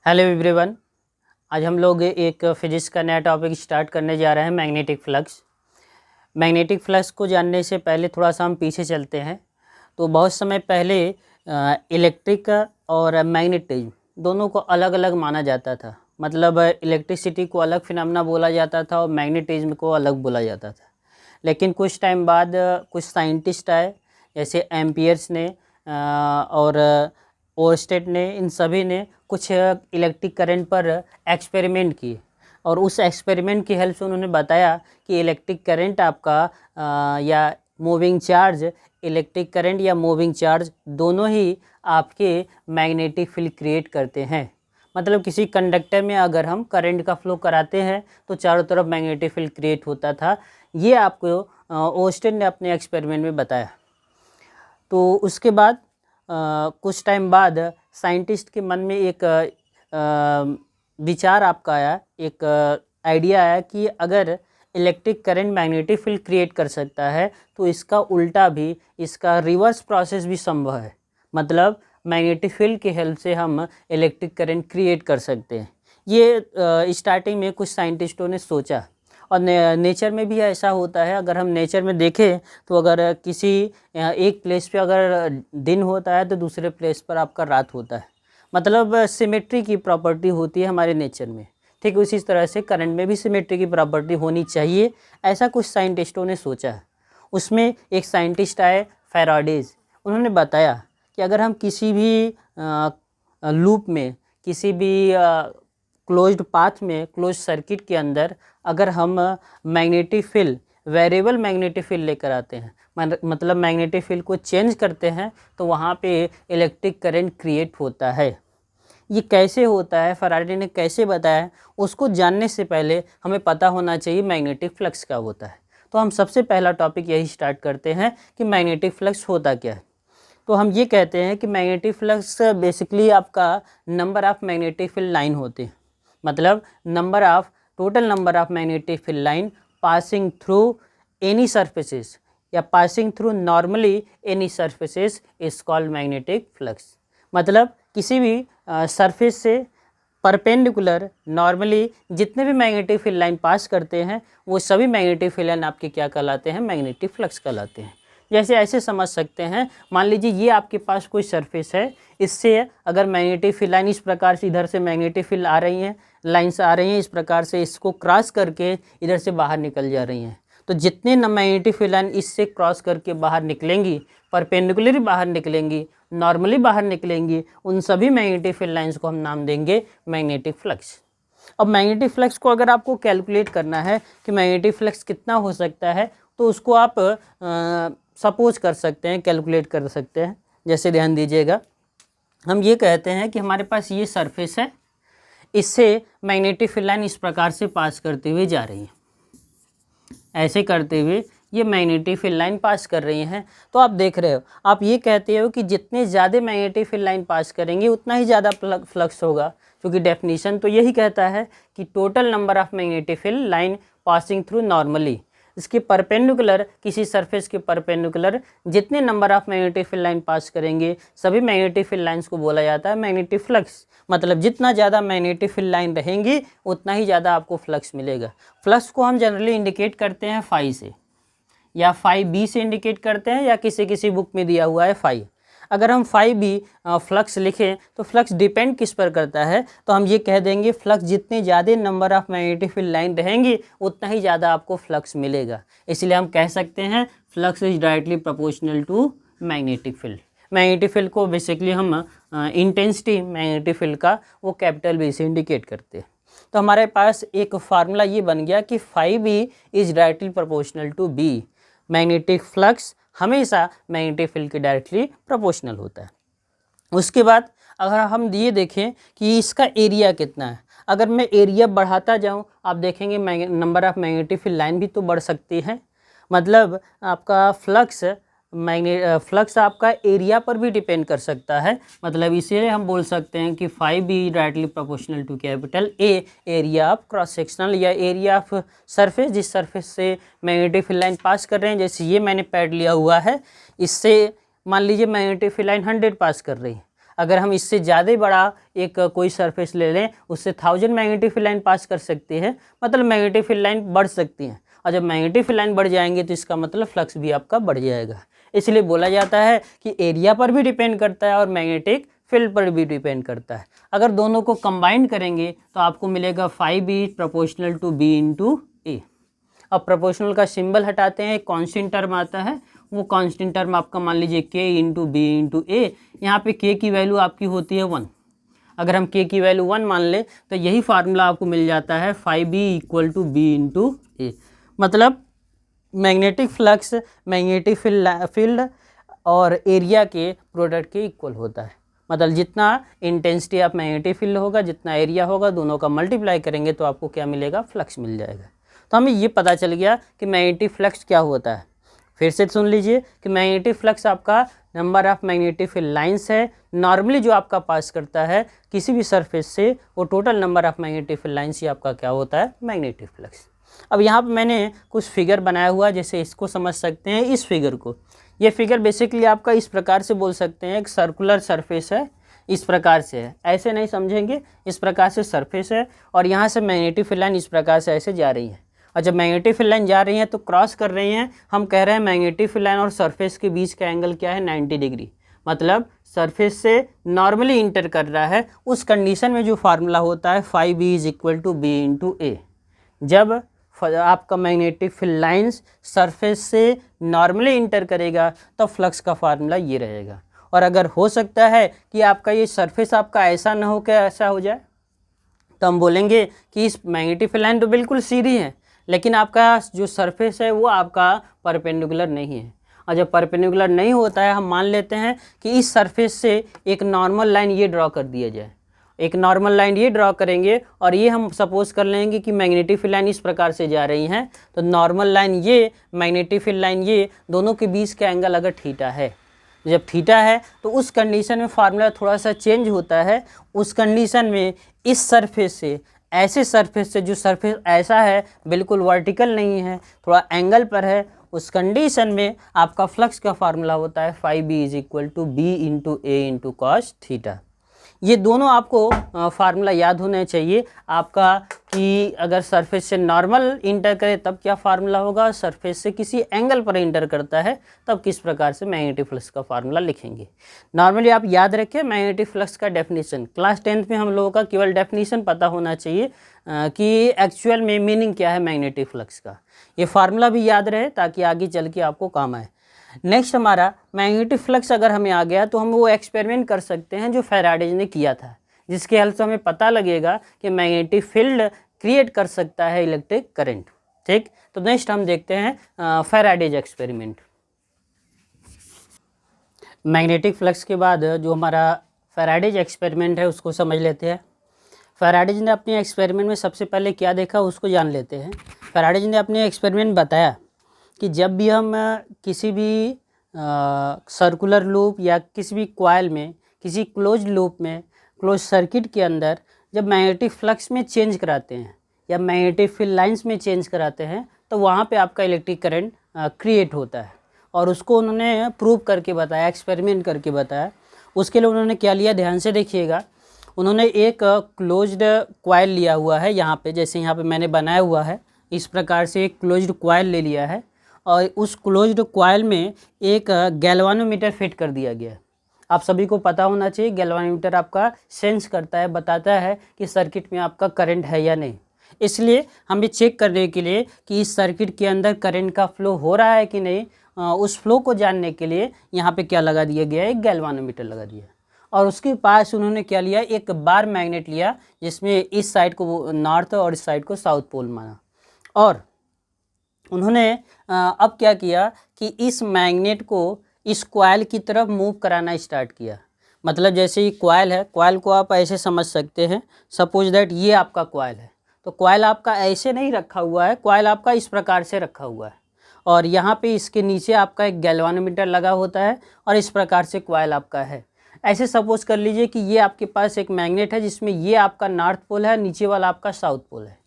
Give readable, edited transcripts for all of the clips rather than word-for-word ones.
Hello everyone. आज हम लोग एक फिजिक्स का नया टॉपिक स्टार्ट करने जा रहे हैं, मैग्नेटिक फ्लक्स। मैग्नेटिक फ्लक्स को जानने से पहले थोड़ा सा हम पीछे चलते हैं। तो बहुत समय पहले इलेक्ट्रिक और मैग्नेटिज्म दोनों को अलग अलग माना जाता था। मतलब इलेक्ट्रिसिटी को अलग फिनोमेना बोला जाता था और मैग्नेटिज्म को अलग बोला जाता था। लेकिन कुछ टाइम बाद कुछ साइंटिस्ट आए, जैसे एम्पियर्स ने और ओरस्टेड ने, इन सभी ने कुछ इलेक्ट्रिक करंट पर एक्सपेरिमेंट किए और उस एक्सपेरिमेंट की हेल्प से उन्होंने बताया कि इलेक्ट्रिक करंट आपका या मूविंग चार्ज, इलेक्ट्रिक करंट या मूविंग चार्ज दोनों ही आपके मैग्नेटिक फील्ड क्रिएट करते हैं। मतलब किसी कंडक्टर में अगर हम करंट का फ्लो कराते हैं तो चारों तरफ मैग्नेटिक फील्ड क्रिएट होता था। ये आपको ओरस्टेड ने अपने एक्सपेरिमेंट में बताया। तो उसके बाद कुछ टाइम बाद साइंटिस्ट के मन में एक विचार आपका आया, एक आइडिया आया कि अगर electric current magnetic field create कर सकता है तो इसका उल्टा भी, इसका रिवर्स प्रोसेस भी संभव है। मतलब मैग्नेटिक फील्ड की हेल्प से हम इलेक्ट्रिक करंट क्रिएट कर सकते हैं। ये स्टार्टिंग में कुछ साइंटिस्टों ने सोचा और नेचर में भी ऐसा होता है। अगर हम नेचर में देखें तो अगर किसी एक प्लेस पे अगर दिन होता है तो दूसरे प्लेस पर आपका रात होता है। मतलब सिमेट्री की प्रॉपर्टी होती है हमारे नेचर में। ठीक उसी तरह से करंट में भी सिमेट्री की प्रॉपर्टी होनी चाहिए, ऐसा कुछ साइंटिस्टों ने सोचा है। उसमें एक साइंटिस्ट आए, फैराडेज। उन्होंने बताया कि अगर हम किसी भी लूप में, किसी भी क्लोज्ड पाथ में, क्लोज सर्किट के अंदर अगर हम magnetic field, variable magnetic field लेकर आते हैं, मतलब मैग्नेटिक फील्ड को चेंज करते हैं, तो वहाँ पे इलेक्ट्रिक करंट क्रिएट होता है। ये कैसे होता है, फैराडे ने कैसे बताया, उसको जानने से पहले हमें पता होना चाहिए मैग्नेटिक फ्लक्स क्या होता है। तो हम सबसे पहला टॉपिक यही स्टार्ट करते हैं कि मैग्नेटिक फ्लक्स होता क्या है। तो हम ये कहते हैं कि मैग्नेटिक फ्लक्स बेसिकली आपका number of magnetic field line होते हैं। मतलब total number of magnetic field line passing through any surfaces या passing through normally any surfaces is called magnetic flux. मतलब किसी भी सरफेस से परपेंडिकुलर नॉर्मली जितने भी मैग्नेटिक फील्ड लाइन पास करते हैं वो सभी मैग्नेटिक फील्ड लाइन आपके क्या कहलाते हैं, मैग्नेटिक फ्लक्स कहलाते हैं। जैसे ऐसे समझ सकते हैं, मान लीजिए ये आपके पास कोई सरफेस है, इससे अगर मैग्नेटिक फील्ड लाइन इस प्रकार से इधर से मैग्नेटिक फील्ड आ रही हैं, लाइन्स आ रही हैं, इस प्रकार से इसको क्रॉस करके इधर से बाहर निकल जा रही हैं, तो जितने मैग्नेटिक फील्ड लाइन इससे क्रॉस करके बाहर निकलेंगी, परपेंडिकुलर बाहर निकलेंगी, नॉर्मली बाहर निकलेंगी, उन सभी मैग्नेटिक फील्ड लाइन्स को हम नाम देंगे मैग्नेटिक फ्लक्स। अब मैग्नेटिक फ्लक्स को अगर आपको कैलकुलेट करना है कि मैग्नेटिक फ्लक्स कितना हो सकता है, तो उसको आप सपोज कर सकते हैं, कैलकुलेट कर सकते हैं। जैसे ध्यान दीजिएगा, हम ये कहते हैं कि हमारे पास ये सरफेस है, इससे मैग्नेटिक फील्ड लाइन इस प्रकार से पास करते हुए जा रही है, ऐसे करते हुए ये मैग्नेटिक फील्ड लाइन पास कर रही हैं। तो आप देख रहे हो, आप ये कहते हो कि जितने ज़्यादा मैग्नेटिक फील्ड लाइन पास करेंगे उतना ही ज़्यादा फ्लक्स होगा, क्योंकि डेफिनेशन तो यही कहता है कि total number of magnetic field line passing through normally, इसके परपेंडिकुलर, किसी सरफेस के परपेंडिकुलर जितने number of magnetic field line pass करेंगे सभी मैग्नेटिक फील्ड लाइंस को बोला जाता है मैग्नेटिक फ्लक्स। मतलब जितना ज़्यादा मैग्नेटिक फील्ड लाइन रहेंगी उतना ही ज़्यादा आपको फ्लक्स मिलेगा। फ्लक्स को हम जनरली इंडिकेट करते हैं फाई से, या फाई बी से इंडिकेट करते हैं, या किसी किसी बुक में दिया हुआ है फाई। अगर हम फाई बी फ्लक्स लिखें तो फ्लक्स डिपेंड किस पर करता है, तो हम ये कह देंगे फ्लक्स जितने ज़्यादा number of magnetic field line रहेंगी उतना ही ज़्यादा आपको फ्लक्स मिलेगा। इसलिए हम कह सकते हैं flux is directly proportional to magnetic field. Magnetic field को बेसिकली हम इंटेंसिटी मैग्नेटिक फील्ड का वो कैपिटल बी से इंडिकेट करते हैं। तो हमारे पास एक फार्मूला ये बन गया कि phi B is directly proportional to B. Magnetic flux हमेशा मैग्नेटिक फील्ड के डायरेक्टली प्रोपोर्शनल होता है। उसके बाद अगर हम ये देखें कि इसका एरिया कितना है, अगर मैं एरिया बढ़ाता जाऊं, आप देखेंगे number of magnetic field line भी तो बढ़ सकती है। मतलब आपका फ्लक्स आपका एरिया पर भी डिपेंड कर सकता है। मतलब इसीलिए हम बोल सकते हैं कि phi B directly proportional to capital A, area of cross sectional या एरिया ऑफ सरफेस, जिस सरफेस से मैग्नेटिक फील्ड लाइन पास कर रहे हैं। जैसे ये मैंने पैड लिया हुआ है, इससे मान लीजिए मैग्नेटिक फील्ड लाइन 100 पास कर रही है। अगर हम इससे ज़्यादा बड़ा एक कोई सरफेस ले लें, उससे 1000 मैग्नेटिक फील्ड लाइन पास कर सकती है, मतलब मैग्नेटिक फील्ड लाइन बढ़ सकती है। और जब मैग्नेटिक फील्ड लाइन बढ़ जाएंगे तो इसका मतलब फ्लक्स भी आपका बढ़ जाएगा। इसलिए बोला जाता है कि एरिया पर भी डिपेंड करता है और मैग्नेटिक फील्ड पर भी डिपेंड करता है। अगर दोनों को कंबाइन करेंगे तो आपको मिलेगा 5B proportional to B into A. अब प्रोपोर्शनल का सिंबल हटाते हैं, एक कांस्टेंट टर्म आता है, वो कांस्टेंट टर्म आपका मान लीजिए K इंटू B इंटू ए। यहाँ पे K की वैल्यू आपकी होती है 1। अगर हम K की वैल्यू 1 मान ले तो यही फार्मूला आपको मिल जाता है 5B equal to B into A. मतलब मैग्नेटिक फ्लक्स मैग्नेटिक फील्ड और एरिया के प्रोडक्ट के इक्वल होता है। मतलब जितना इंटेंसिटी ऑफ मैग्नेटिक फील्ड होगा, जितना एरिया होगा, दोनों का मल्टीप्लाई करेंगे तो आपको क्या मिलेगा, फ्लक्स मिल जाएगा। तो हमें ये पता चल गया कि मैग्नेटिक फ्लक्स क्या होता है। फिर से सुन लीजिए कि मैग्नेटिक फ्लक्स आपका number of magnetic field lines है, नॉर्मली जो आपका पास करता है किसी भी सरफेस से, वो total number of magnetic field lines ही आपका क्या होता है, मैग्नेटिक फ्लक्स। अब यहाँ पर मैंने कुछ फिगर बनाया हुआ, जैसे इसको समझ सकते हैं, इस फिगर को। ये फिगर बेसिकली आपका इस प्रकार से बोल सकते हैं, एक सर्कुलर सरफेस है, इस प्रकार से है, ऐसे नहीं समझेंगे, इस प्रकार से सरफेस है और यहाँ से मैग्नेटिक फील्ड लाइन इस प्रकार से ऐसे जा रही है। और जब मैग्नेटिक फील्ड लाइन जा रही है तो क्रॉस कर रही हैं, हम कह रहे हैं मैग्नेटिक फील्ड लाइन और सरफेस के बीच का एंगल क्या है, 90 डिग्री। मतलब सरफेस से नॉर्मली इंटर कर रहा है, उस कंडीशन में जो फार्मूला होता है 5B is equal to B into A. जब आपका मैग्नेटिक फील्ड लाइंस सरफेस से नॉर्मली इंटर करेगा तब फ्लक्स का फार्मूला ये रहेगा। और अगर हो सकता है कि आपका ये सरफेस आपका ऐसा ना हो कि ऐसा हो जाए, तो हम बोलेंगे कि इस मैग्नेटिक फील्ड लाइन तो बिल्कुल सीधी है, लेकिन आपका जो सरफेस है वो आपका परपेंडिकुलर नहीं है। और जब परपेंडिकुलर नहीं होता है, हम मान लेते हैं कि इस सरफेस से एक नॉर्मल लाइन ये ड्रॉ कर दिया जाए, एक नॉर्मल लाइन ये ड्रॉ करेंगे और ये हम सपोज कर लेंगे कि मैग्नेटिक फील्ड लाइन इस प्रकार से जा रही हैं, तो नॉर्मल लाइन ये, मैग्नेटिक फील्ड लाइन ये, दोनों के बीच का एंगल अगर थीटा है, जब थीटा है तो उस कंडीशन में फार्मूला थोड़ा सा चेंज होता है। उस कंडीशन में इस सरफेस से, ऐसे सरफेस से, जो सरफेस ऐसा है बिल्कुल वर्टिकल नहीं है, थोड़ा एंगल पर है, उस कंडीशन में आपका फ्लक्स का फार्मूला होता है 5B is equal to B into A into cos theta. ये दोनों आपको फार्मूला याद होने चाहिए आपका, कि अगर सरफेस से नॉर्मल इंटर करे तब क्या फार्मूला होगा, सरफेस से किसी एंगल पर इंटर करता है तब किस प्रकार से मैग्नेटिक फ्लक्स का फार्मूला लिखेंगे। नॉर्मली आप याद रखें मैग्नेटिक फ्लक्स का डेफिनेशन, क्लास 10th में हम लोगों का केवल डेफिनेशन पता होना चाहिए कि एक्चुअल में मीनिंग क्या है मैग्नेटिक फ्लक्स का। ये फार्मूला भी याद रहे ताकि आगे चल के आपको काम आए। नेक्स्ट हमारा मैग्नेटिक फ्लक्स अगर हमें आ गया तो हम वो एक्सपेरिमेंट कर सकते हैं जो फैराडे ने किया था, जिसके हेल्प से हमें पता लगेगा कि मैग्नेटिक फील्ड क्रिएट कर सकता है इलेक्ट्रिक करंट। ठीक, तो नेक्स्ट हम देखते हैं फैराडेज एक्सपेरिमेंट। मैग्नेटिक फ्लक्स के बाद जो हमारा फैराडेज एक्सपेरिमेंट है उसको समझ लेते हैं। फैराडेज ने अपने एक्सपेरिमेंट में सबसे पहले क्या देखा उसको जान लेते हैं। फैराडेज ने अपने एक्सपेरिमेंट बताया कि जब भी हम किसी भी सर्कुलर लूप या किसी भी कॉइल में, किसी क्लोज लूप में, क्लोज सर्किट के अंदर जब मैग्नेटिक फ्लक्स में चेंज कराते हैं या मैग्नेटिक फील्ड लाइंस में चेंज कराते हैं तो वहाँ पे आपका इलेक्ट्रिक करंट क्रिएट होता है। और उसको उन्होंने प्रूव करके बताया, एक्सपेरिमेंट करके बताया। उसके लिए उन्होंने क्या लिया, ध्यान से देखिएगा। उन्होंने एक क्लोज्ड कॉइल लिया हुआ है, यहाँ पे जैसे यहाँ पे मैंने बनाया हुआ है, इस प्रकार से एक क्लोज्ड कॉइल ले लिया है और उस क्लोज्ड कॉइल में एक गैल्वानोमीटर फिट कर दिया गया है। आप सभी को पता होना चाहिए गैल्वानोमीटर आपका सेंस करता है, बताता है कि सर्किट में आपका करंट है या नहीं। इसलिए हम ये चेक करने के लिए कि इस सर्किट के अंदर करंट का फ्लो हो रहा है कि नहीं, उस फ्लो को जानने के लिए यहाँ पे क्या लगा दिया गया है, एक गैल्वानोमीटर लगा दिया। और उसके पास उन्होंने क्या लिया, एक बार मैग्नेट लिया जिसमें इस साइड को नॉर्थ और इस साइड को साउथ पोल माना। और उन्होंने अब क्या किया कि इस मैग्नेट को इस कॉइल की तरफ मूव कराना स्टार्ट किया। मतलब जैसे ये कॉइल है, कॉइल को आप ऐसे समझ सकते हैं, सपोज दैट ये आपका कॉइल है, तो कॉइल आपका ऐसे नहीं रखा हुआ है, कॉइल आपका इस प्रकार से रखा हुआ है और यहाँ पे इसके नीचे आपका एक गैल्वानोमीटर लगा होता है और इस प्रकार से कॉइल आपका है। ऐसे सपोज कर लीजिए कि ये आपके पास एक मैग्नेट है जिसमें ये आपका नॉर्थ पोल है, नीचे वाला आपका साउथ पोल है।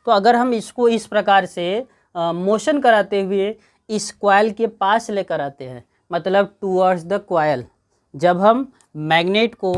तो अगर हम इसको इस प्रकार से मोशन कराते हुए इस कॉइल के पास लेकर आते हैं, मतलब टूवर्ड्स द कॉइल, जब हम मैग्नेट को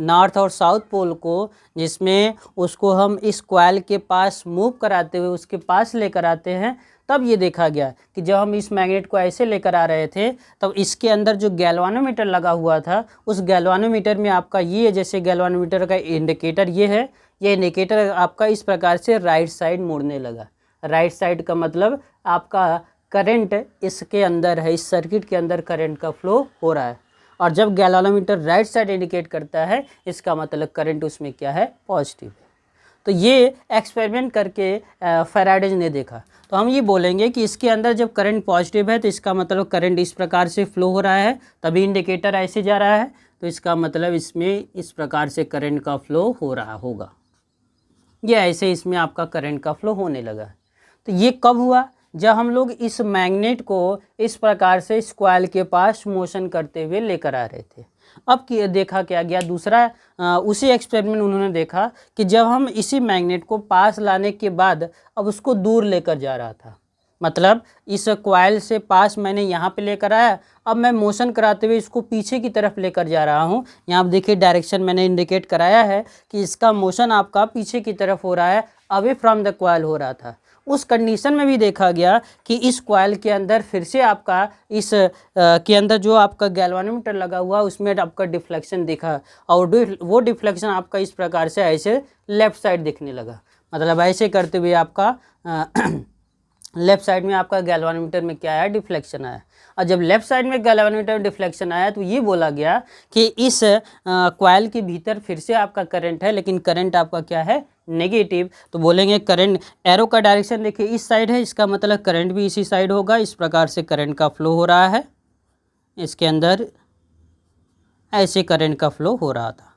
नॉर्थ और साउथ पोल को, जिसमें उसको हम इस कॉइल के पास मूव कराते हुए उसके पास लेकर आते हैं, तब ये देखा गया कि जब हम इस मैग्नेट को ऐसे लेकर आ रहे थे तब इसके अंदर जो गैल्वानोमीटर लगा हुआ था उस गैल्वानोमीटर में आपका ये, जैसे गैल्वानोमीटर का इंडिकेटर ये है, ये इंडिकेटर आपका इस प्रकार से राइट साइड मुड़ने लगा। राइट साइड का मतलब आपका करंट इसके अंदर है, इस सर्किट के अंदर करंट का फ्लो हो रहा है। और जब गैल्वानोमीटर राइट साइड इंडिकेट करता है इसका मतलब करंट उसमें क्या है, पॉजिटिव है। तो ये एक्सपेरिमेंट करके फैराडेज ने देखा। तो हम ये बोलेंगे कि इसके अंदर जब करंट पॉजिटिव है तो इसका मतलब करंट इस प्रकार से फ्लो हो रहा है, तभी इंडिकेटर ऐसे जा रहा है, तो इसका मतलब इसमें इस प्रकार से करंट का फ्लो हो रहा होगा। ये ऐसे इसमें आपका करंट का फ्लो होने लगा। तो ये कब हुआ, जब हम लोग इस मैग्नेट को इस प्रकार से इस कॉइल के पास मोशन करते हुए लेकर आ रहे थे। अब देखा क्या गया, दूसरा उसी एक्सपेरिमेंट उन्होंने देखा कि जब हम इसी मैग्नेट को पास लाने के बाद अब उसको दूर लेकर जा रहा था, मतलब इस कॉइल से पास मैंने यहाँ पे लेकर आया, अब मैं मोशन कराते हुए इसको पीछे की तरफ लेकर जा रहा हूँ। यहाँ आप देखिए डायरेक्शन मैंने इंडिकेट कराया है कि इसका मोशन आपका पीछे की तरफ हो रहा है, अवे फ्रॉम द कॉइल हो रहा था। उस कंडीशन में भी देखा गया कि इस कॉइल के अंदर फिर से आपका इस के अंदर जो आपका गैल्वानोमीटर लगा हुआ उसमें आपका डिफ्लेक्शन दिखा, और वो डिफ्लेक्शन आपका इस प्रकार से ऐसे लेफ़्ट साइड दिखने लगा। मतलब ऐसे करते हुए आपका लेफ़्ट साइड में आपका गैल्वानोमीटर में क्या आया, डिफ्लेक्शन आया। और जब लेफ़्ट साइड में गैल्वानोमीटर में डिफ्लेक्शन आया तो ये बोला गया कि इस कॉइल के भीतर फिर से आपका करंट है, लेकिन करंट आपका क्या है, नेगेटिव। तो बोलेंगे करंट, एरो का डायरेक्शन देखिए इस साइड है, इसका मतलब करंट भी इसी साइड होगा। इस प्रकार से करंट का फ्लो हो रहा है, इसके अंदर ऐसे करंट का फ्लो हो रहा था।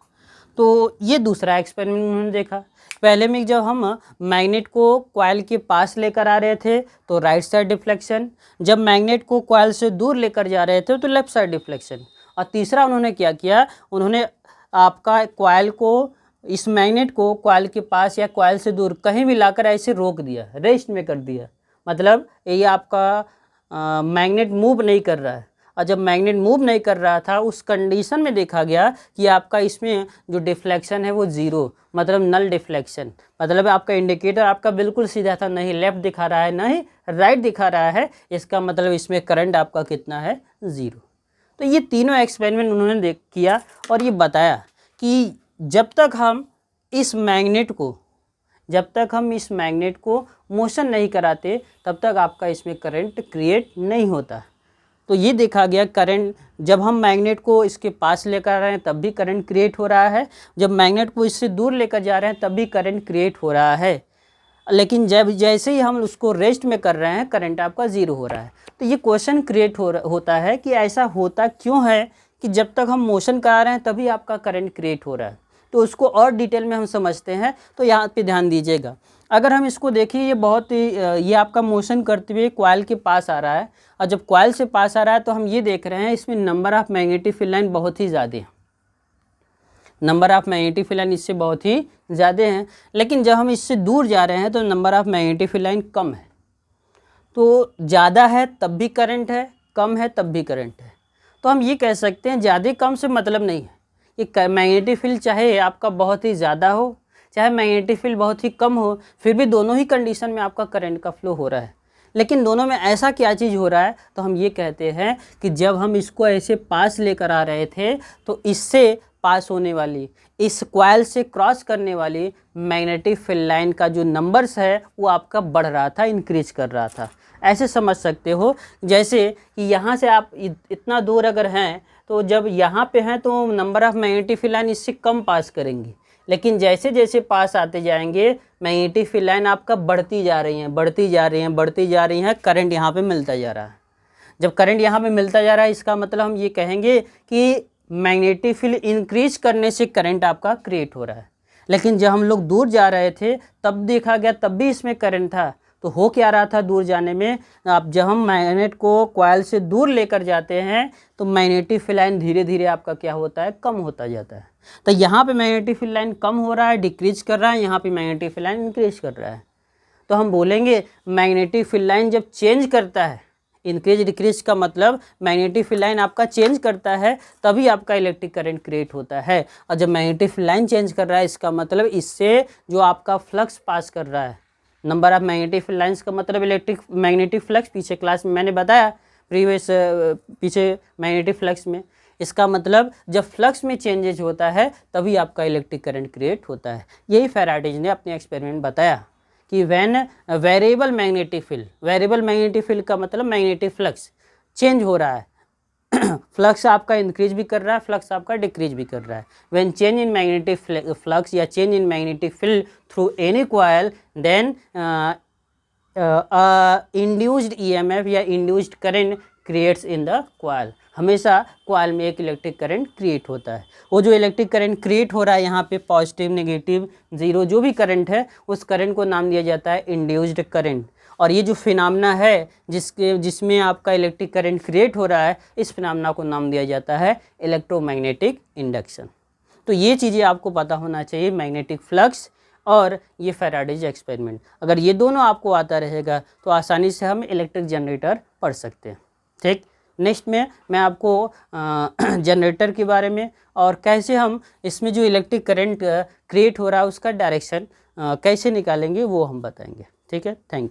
तो ये दूसरा एक्सपेरिमेंट उन्होंने देखा। पहले में जब हम मैग्नेट को कॉइल के पास लेकर आ रहे थे तो राइट साइड डिफ्लेक्शन, जब मैग्नेट को कॉइल से दूर लेकर जा रहे थे तो लेफ़्ट साइड डिफ्लेक्शन। और तीसरा उन्होंने क्या किया, उन्होंने आपका कॉइल को, इस मैग्नेट को कॉइल के पास या कॉइल से दूर कहीं भी लाकर ऐसे रोक दिया, रेस्ट में कर दिया। मतलब ये आपका मैग्नेट मूव नहीं कर रहा है, और जब मैग्नेट मूव नहीं कर रहा था उस कंडीशन में देखा गया कि आपका इसमें जो डिफ्लेक्शन है वो ज़ीरो, मतलब नल डिफ्लेक्शन। मतलब आपका इंडिकेटर आपका बिल्कुल सीधा था, नहीं लेफ़्ट दिखा रहा है नहीं राइट दिखा रहा है, इसका मतलब इसमें करंट आपका कितना है, ज़ीरो। तो ये तीनों एक्सपेरिमेंट उन्होंने किया और ये बताया कि जब तक हम इस मैग्नेट को मोशन नहीं कराते तब तक आपका इसमें करंट क्रिएट नहीं होता। तो ये देखा गया करंट, जब हम मैग्नेट को इसके पास लेकर आ रहे हैं तब भी करंट क्रिएट हो रहा है, जब मैग्नेट को इससे दूर लेकर जा रहे हैं तब भी करंट क्रिएट हो रहा है, लेकिन जब जैसे ही हम उसको रेस्ट में कर रहे हैं करंट आपका ज़ीरो हो रहा है। तो ये क्वेश्चन क्रिएट होता है कि ऐसा होता क्यों है कि जब तक हम मोशन करा रहे हैं तभी आपका करंट क्रिएट हो रहा है। तो उसको और डिटेल में हम समझते हैं, तो यहाँ पे ध्यान दीजिएगा। अगर हम इसको देखें, ये बहुत ही ये आपका मोशन करते हुए कॉइल के पास आ रहा है, और जब कॉइल से पास आ रहा है तो हम ये देख रहे हैं इसमें number of magnetic field line बहुत ही ज़्यादा है, number of magnetic field line इससे बहुत ही ज़्यादा हैं। लेकिन जब हम इससे दूर जा रहे हैं तो number of magnetic field line कम है। तो ज़्यादा है तब भी करंट है, कम है तब भी करंट है। तो हम ये कह सकते हैं ज़्यादा कम से मतलब नहीं है, ये मैग्नेटिक फील्ड चाहे आपका बहुत ही ज़्यादा हो चाहे मैग्नेटिक फील्ड बहुत ही कम हो, फिर भी दोनों ही कंडीशन में आपका करंट का फ्लो हो रहा है। लेकिन दोनों में ऐसा क्या चीज़ हो रहा है, तो हम ये कहते हैं कि जब हम इसको ऐसे पास लेकर आ रहे थे तो इससे पास होने वाली, इस कॉइल से क्रॉस करने वाली मैग्नेटिक फील्ड लाइन का जो नंबर्स है वो आपका बढ़ रहा था, इंक्रीज कर रहा था। ऐसे समझ सकते हो जैसे कि यहाँ से आप इतना दूर अगर हैं तो जब यहाँ पे हैं तो number of magnetic field line इससे कम पास करेंगी, लेकिन जैसे जैसे पास आते जाएंगे मैग्नेटिक फील्ड लाइन आपका बढ़ती जा रही हैं, करंट यहाँ पे मिलता जा रहा है। जब करंट यहाँ पे मिलता जा रहा है इसका मतलब हम ये कहेंगे कि मैग्नेटिक फील्ड इंक्रीज करने से करंट आपका क्रिएट हो रहा है। लेकिन जब हम लोग दूर जा रहे थे तब देखा गया तब भी इसमें करंट था। तो हो क्या रहा था दूर जाने में, आप जब हम मैग्नेट को कॉइल से दूर लेकर जाते हैं तो मैग्नेटिक फील्ड लाइन धीरे धीरे आपका क्या होता है, कम होता जाता है। तो यहाँ पे मैग्नेटिक फील्ड लाइन कम हो रहा है, डिक्रीज कर रहा है, यहाँ पे मैग्नेटिक फील्ड लाइन इंक्रीज कर रहा है। तो हम बोलेंगे मैग्नेटिक फील्ड लाइन जब चेंज करता है, इंक्रीज डिक्रीज का मतलब मैग्नेटिक फील्ड लाइन आपका चेंज करता है तभी आपका इलेक्ट्रिक करंट क्रिएट होता है। और जब मैग्नेटिक फील्ड लाइन चेंज कर रहा है इसका मतलब इससे जो आपका फ्लक्स पास कर रहा है, number of magnetic field lines का मतलब इलेक्ट्रिक मैग्नेटिक फ्लक्स, पीछे क्लास में मैंने बताया प्रीवियस पीछे मैग्नेटिक फ्लक्स में, इसका मतलब जब फ्लक्स में चेंजेज होता है तभी आपका इलेक्ट्रिक करंट क्रिएट होता है। यही फैराडेज ने अपने एक्सपेरिमेंट बताया कि व्हेन वेरिएबल मैग्नेटिक फील्ड का मतलब मैग्नेटिक फ्लक्स चेंज हो रहा है फ्लक्स आपका इंक्रीज भी कर रहा है, फ्लक्स आपका डिक्रीज भी कर रहा है। When change in magnetic flux या change in magnetic field through any coil then induced EMF या induced current creates in the coil. हमेशा कॉइल में एक इलेक्ट्रिक करंट क्रिएट होता है। वो जो इलेक्ट्रिक करंट क्रिएट हो रहा है यहाँ पे पॉजिटिव नेगेटिव जीरो जो भी करंट है उस करंट को नाम दिया जाता है इंड्यूस्ड करंट। और ये जो फिनोमेना है जिसमें आपका इलेक्ट्रिक करंट क्रिएट हो रहा है इस फिनोमेना को नाम दिया जाता है इलेक्ट्रोमैग्नेटिक इंडक्शन। तो ये चीज़ें आपको पता होना चाहिए, मैग्नेटिक फ्लक्स और ये फैराडेज एक्सपेरिमेंट। अगर ये दोनों आपको आता रहेगा तो आसानी से हम इलेक्ट्रिक जनरेटर पढ़ सकते हैं। ठीक, नेक्स्ट में मैं आपको जनरेटर के बारे में और कैसे हम इसमें जो इलेक्ट्रिक करंट क्रिएट हो रहा है उसका डायरेक्शन कैसे निकालेंगे वो हम बताएंगे। ठीक है, थैंक यू।